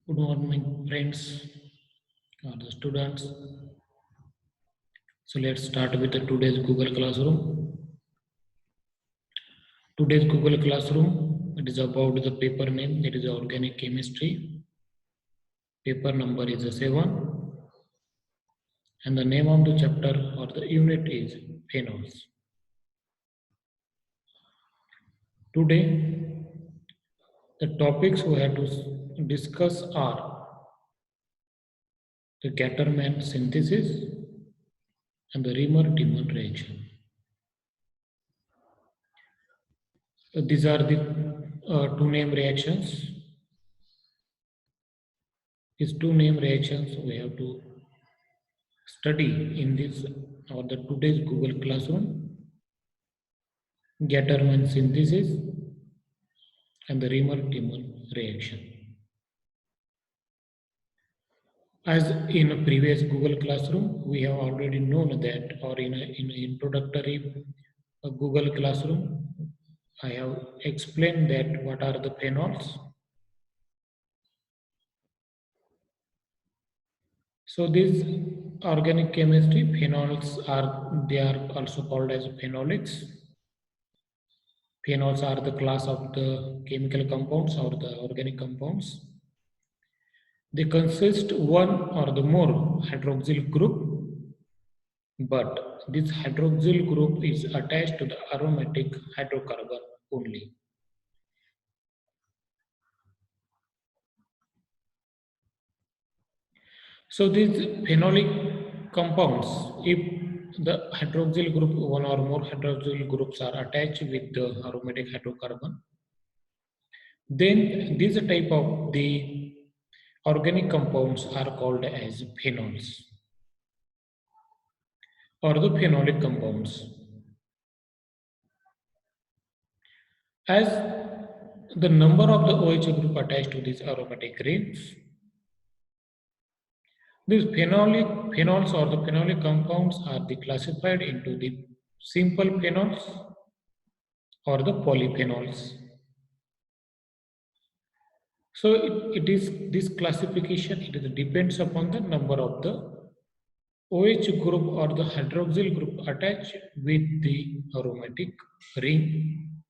Good morning, friends or the students. So let's start with the today's Google Classroom. Today's Google Classroom, it is about the paper name, it is organic chemistry. Paper number is 7 and the name of the chapter or the unit is phenols. Today, the topics we have to discuss are the Gattermann synthesis and the Riemer-Tiemann reaction. These are the two name reactions. These two name reactions we have to study in this or the today's Google Classroom. Gattermann synthesis and the Riemer-Tiemann reaction. As in a previous Google Classroom, we have already known that, or in an introductory Google Classroom, I have explained that what are the phenols. So these organic chemistry phenols they are also called as phenolics. Phenols are the class of the chemical compounds or the organic compounds. They consist one or the more hydroxyl group, but this hydroxyl group is attached to the aromatic hydrocarbon only. So these phenolic compounds, if the hydroxyl group, one or more hydroxyl groups are attached with the aromatic hydrocarbon, then this type of the organic compounds are called as phenols or the phenolic compounds. As the number of the OH group attached to these aromatic rings, these phenols or the phenolic compounds are classified into the simple phenols or the polyphenols. So it is this classification, it depends upon the number of the OH group or the hydroxyl group attached with the aromatic ring.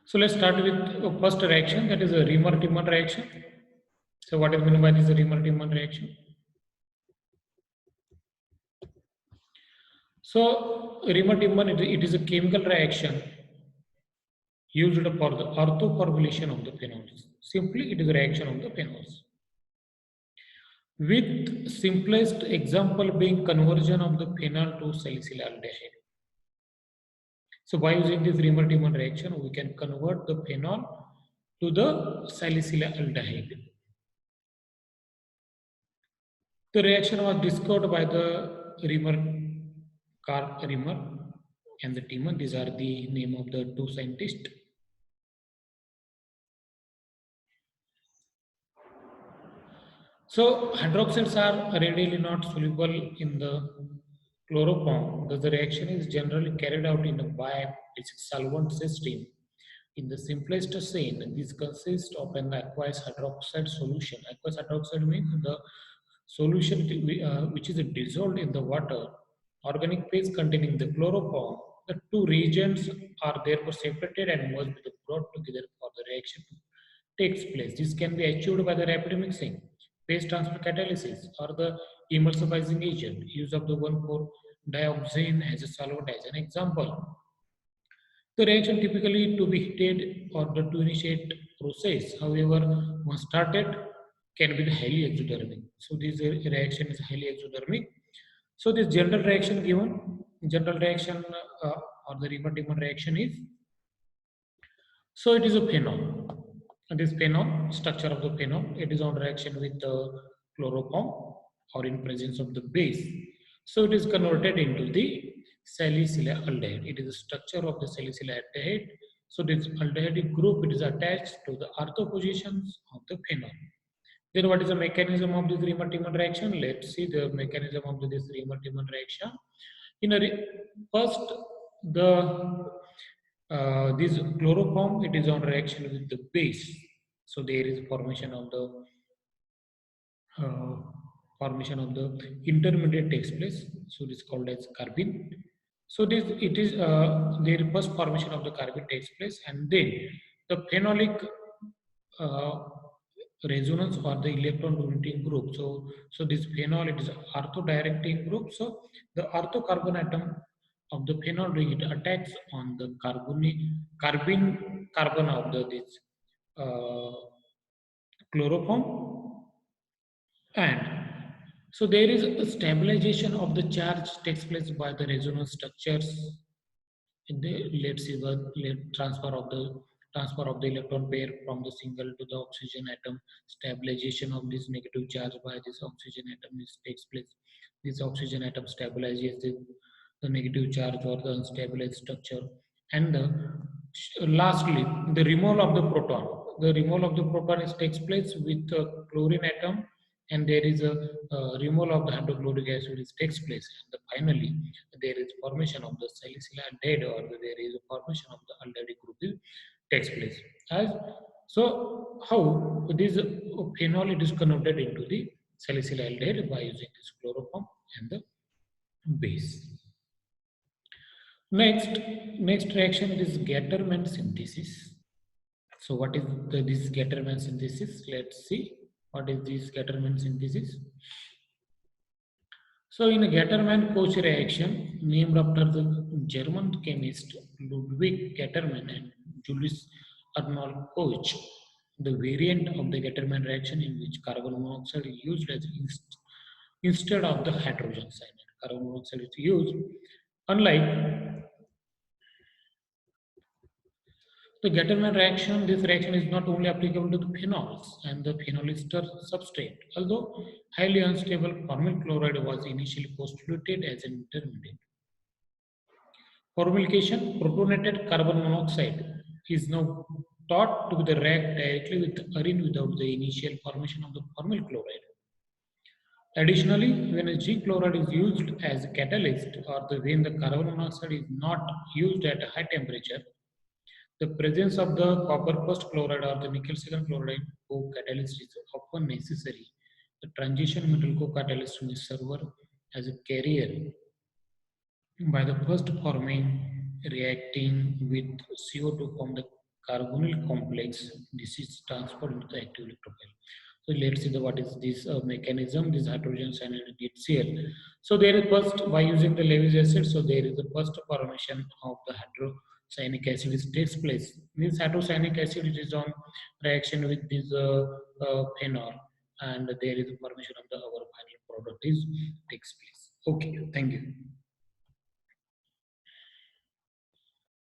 So let's start with the first reaction, that is a Riemer-Tiemann reaction. So what is meant by this Riemer-Tiemann reaction? So Riemer-Tiemann, it is a chemical reaction used for the orthoformulation of the phenols. Simply, it is a reaction of the phenols. With simplest example being conversion of the phenol to salicylaldehyde. So by using this Riemer-Tiemann reaction, we can convert the phenol to the salicylaldehyde. The reaction was discovered by the Karl Riemer and the Tiemann. These are the name of the two scientists. So hydroxides are readily not soluble in the chloroform. Thus the reaction is generally carried out in a basic solvent system. In the simplest scene, this consists of an aqueous hydroxide solution. Aqueous hydroxide means the solution which is dissolved in the water. Organic phase containing the chloroform. The two regions are therefore separated and must be brought together for the reaction to take place. This can be achieved by the rapid mixing, phase transfer catalysis, or the emulsifying agent. Use of the 1,4-dioxane as a solvent as an example. The reaction typically to be heated or to initiate process. However, once started, can be highly exothermic. So this reaction is highly exothermic. So this general reaction given, general reaction or the Riemer-Tiemann reaction is, so it is a phenol. And this phenol, structure of the phenol, it is on reaction with the chloroform or in presence of the base. So it is converted into the salicylaldehyde. It is the structure of the salicylaldehyde. So this aldehydic group, it is attached to the ortho positions of the phenol. Then what is the mechanism of this Riemer-Tiemann reaction? Let's see the mechanism of this Riemer-Tiemann reaction. First, the This chloroform, it is on reaction with the base. So there is formation of the uh, intermediate takes place. So it is called as carbene. So this it is the first formation of the carbene takes place, and then the phenolic uh, resonance or the electron donating group. So this phenol, it is ortho directing group. So the ortho carbon atom of the phenol ring, it attacks on the carbon of the this uh, chloroform, and so there is a stabilization of the charge takes place by the resonance structures in the, let's see the transfer of the electron pair from the single to the oxygen atom. Stabilization of this negative charge by this oxygen atom is takes place. This oxygen atom stabilizes the negative charge or the unstabilized structure. And lastly, the removal of the proton. The removal of the proton is takes place with the chlorine atom, and there is a removal of the hydrochloric acid is takes place. And finally, there is formation of the salicylaldehyde, or there is a formation of the aldehyde group takes place. As so, how this phenol it is converted into the salicylaldehyde by using this chloroform and the base. Next reaction is Gattermann synthesis. So what is this Gattermann synthesis? Let's see what is this Gattermann synthesis. So in a Gattermann-Koch reaction, named after the German chemist Ludwig Gattermann and Julius Arnold Koch, the variant of the Gattermann reaction in which carbon monoxide is used as instead of the hydrogen cyanide. Carbon monoxide is used. Unlike the Gattermann reaction, this reaction is not only applicable to the phenols and the phenol ester substrate, although highly unstable formyl chloride was initially postulated as an intermediate. Formylation, protonated carbon monoxide is now thought to be the react directly with arene without the initial formation of the formyl chloride. Additionally, when a G chloride is used as a catalyst, or when the carbon monoxide is not used at a high temperature, the presence of the copper first chloride or the nickel second chloride co-catalyst is often necessary. The transition metal co-catalyst may serve as a carrier by the first forming reacting with CO2 from the carbonyl complex. This is transferred into the active electrophile. So let's see what is this mechanism. This hydrogen cyanide HCl. So there is first, by using the Lewis acid, so there is the first formation of the hydrocyanic acid which takes place. This hydrocyanic acid is on reaction with this phenol, and there is the formation of the our final product is takes place. Okay, thank you.